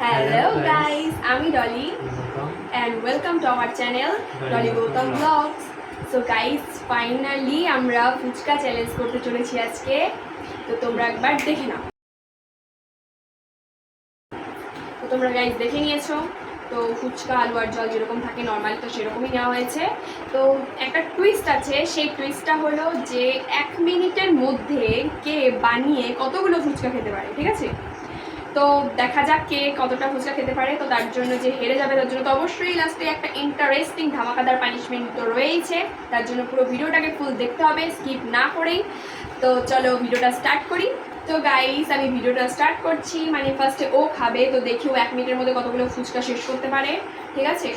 Hello guys, আমি Dolly and welcome to our channel Dolly Gautam Vlogs. So guys, finally আমরা fuchka challenge করতে চলেছি আজকে। তো তোমরা একবার দেখে নাও। তো তোমরা গাইস দেখে নিয়েছো। তো ফুচকা আলু আর জল যেরকম থাকে নর্মাল তো সেরকমই নেওয়া হয়েছে। তো একটা টুইস্ট আছে, সেই টুইস্টটা হলো যে 1 মিনিটের মধ্যে কে বানিয়ে কতগুলো ফুচকা খেতে পারে, ঠিক আছে? তো দেখা যাক কে কতটা ফুচকা খেতে পারে। তো তার জন্য যে হেরে যাবে তার জন্য তো অবশ্যই লাস্টে একটা ইন্টারেস্টিং ধামাকাদার পানিশমেন্ট তো রয়েছে। তার জন্য পুরো ভিডিওটাকে ফুল দেখতে হবে, স্কিপ না করেই। তো চলো ভিডিওটা স্টার্ট করি। তো গাইস আমি ভিডিওটা স্টার্ট করছি, মানে ফার্স্টে ও খাবে। তো দেখি ও 1 মিনিটের মধ্যে কতগুলো ফুচকা শেষ করতে পারে, ঠিক আছে?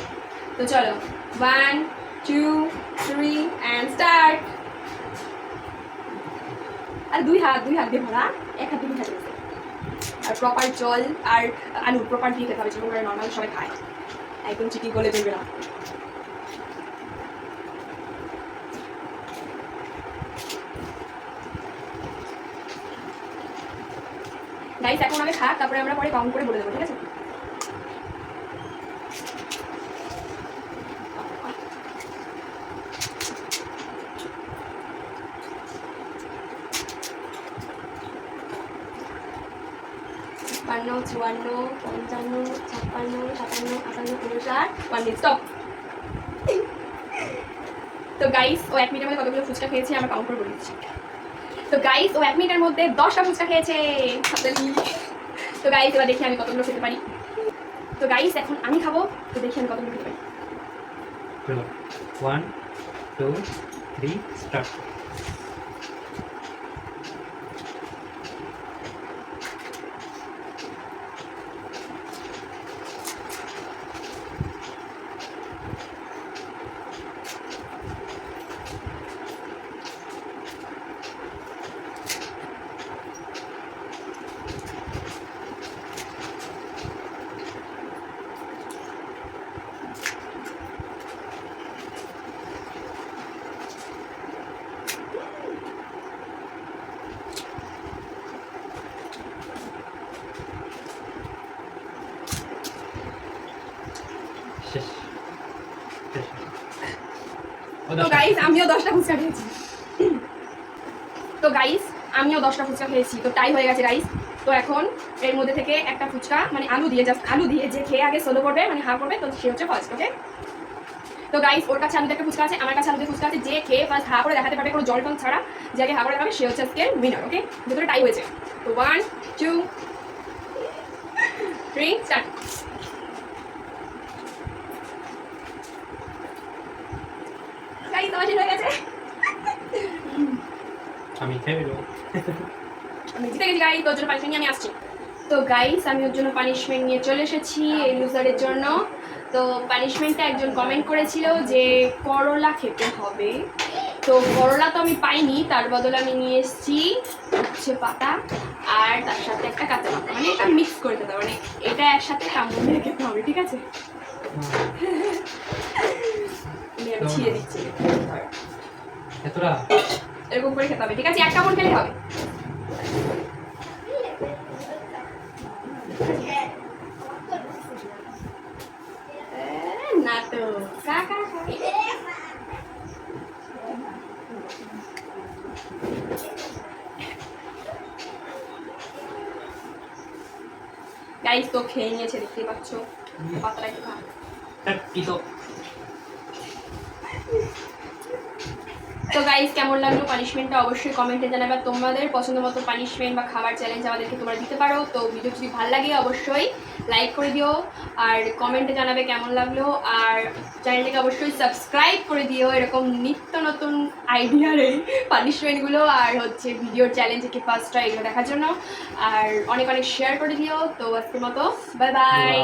তো চলো 1 2 3 অ্যান্ড স্টার্ট। আর দুই হাত দিয়ে ভরা, এক হাত দিয়ে থাকে। আর প্রপার জল আর আলু প্রপার দিয়ে খেতে হবে, যেরকম করে নর্মাল সবাই খায়, একদম চিটি গলে দেবে না। গাইস এখন আগে খাক, তারপরে আমরা পরে কাউন্ট করে বলে দেবো, ঠিক আছে? বান্ন 54 55 56 57 58 59 1 মিনিট স্টপ। তো গাইস ও 1 মিনিটের মধ্যে কতগুলো ফুচকা খেয়েছে আমরা কাউন্ট করে বলে দিচ্ছি। তো গাইস ও 1 মিনিটের মধ্যে 10টা ফুচকা খেয়েছে। তো গাইস এবার দেখি আমি কতগুলো খেতে পারি। তো গাইস এখন আমি খাবো, তো দেখি আমি কতগুলো খেতে পারি। চলো 1 2 3 স্টার্ট। তো গাইস আমিও 10টা ফুচকা খেয়েছি। তো গাইস আমিও 10টা ফুচকা খেয়েছি, তো টাই হয়ে গেছে গাইস। তো এখন এর মধ্যে থেকে একটা ফুচকা মানে আলু দিয়ে যে খেয়ে আগে সোলো করবে, মানে হা করবে, তো সে হচ্ছে ফার্স্ট, ওকে? তো গাইস ওর কাছে আলুতে একটা ফুচকা আছে, আমার কাছে আলুতে ফুচকা আছে। যে খেয়ে ফার্স্ট হা করে দেখাতে পারবে কোনো জল টল ছাড়া, যে আগে হা করে দেখাবে সে হচ্ছে আজকে উইনার, ওকে? ভিতরে টাই হয়েছে। তো 1 2 3 স্টার্ট। গাইস আমার শেষ হয়ে গেছে। আমি খেয়ে নেব। আমি জিতে গেছি গাইস, তোর জন্য পানিশমেন্ট নিয়ে আমি আসছি। তো গাইস আমি ওর জন্য পানিশমেন্ট নিয়ে চলে এসেছি এই লুজারের জন্য। তো পানিশমেন্টটা একজন কমেন্ট করেছিল যে করলা খেতে হবে। তো করলা তো আমি পাইনি, তার বদলে আমি নিয়ে এসেছি উচ্ছে পাতা আর তার সাথে একটা কাঁচা লঙ্কা, মানে এটা মিক্স করে খেতে হবে, মানে এটা একসাথে কামড় দিয়ে খেতে হবে, ঠিক আছে? আমি ছিঁড়ে দিচ্ছি, এতটা এরকম করে খেতে হবে, ঠিক আছে? এক কামড় খেলে হবে। না তো কাকা গাইস তো খেয়ে নিয়েছে, দেখতেই পাচ্ছ। পাতলা একটু খা। তো গাইস কেমন লাগলো পানিশমেন্টটা অবশ্যই কমেন্টে জানাবে। তোমাদের পছন্দ মতো পানিশমেন্ট বা খাবার চ্যালেঞ্জ আমাদেরকে তোমরা দিতে পারো। তো ভিডিও যদি ভালো লাগে অবশ্যই লাইক করে দিও আর কমেন্টে জানাবে কেমন লাগলো। আর চ্যানেলটাকে অবশ্যই সাবস্ক্রাইব করে দিও এরকম নিত্য নতুন আইডিয়ার এই পানিশমেন্টগুলো আর হচ্ছে ভিডিওর চ্যালেঞ্জ কি ফার্স্ট ট্রাই এগুলো দেখার জন্য। আর অনেক অনেক শেয়ার করে দিও। তো আজকের মতো বাই বাই।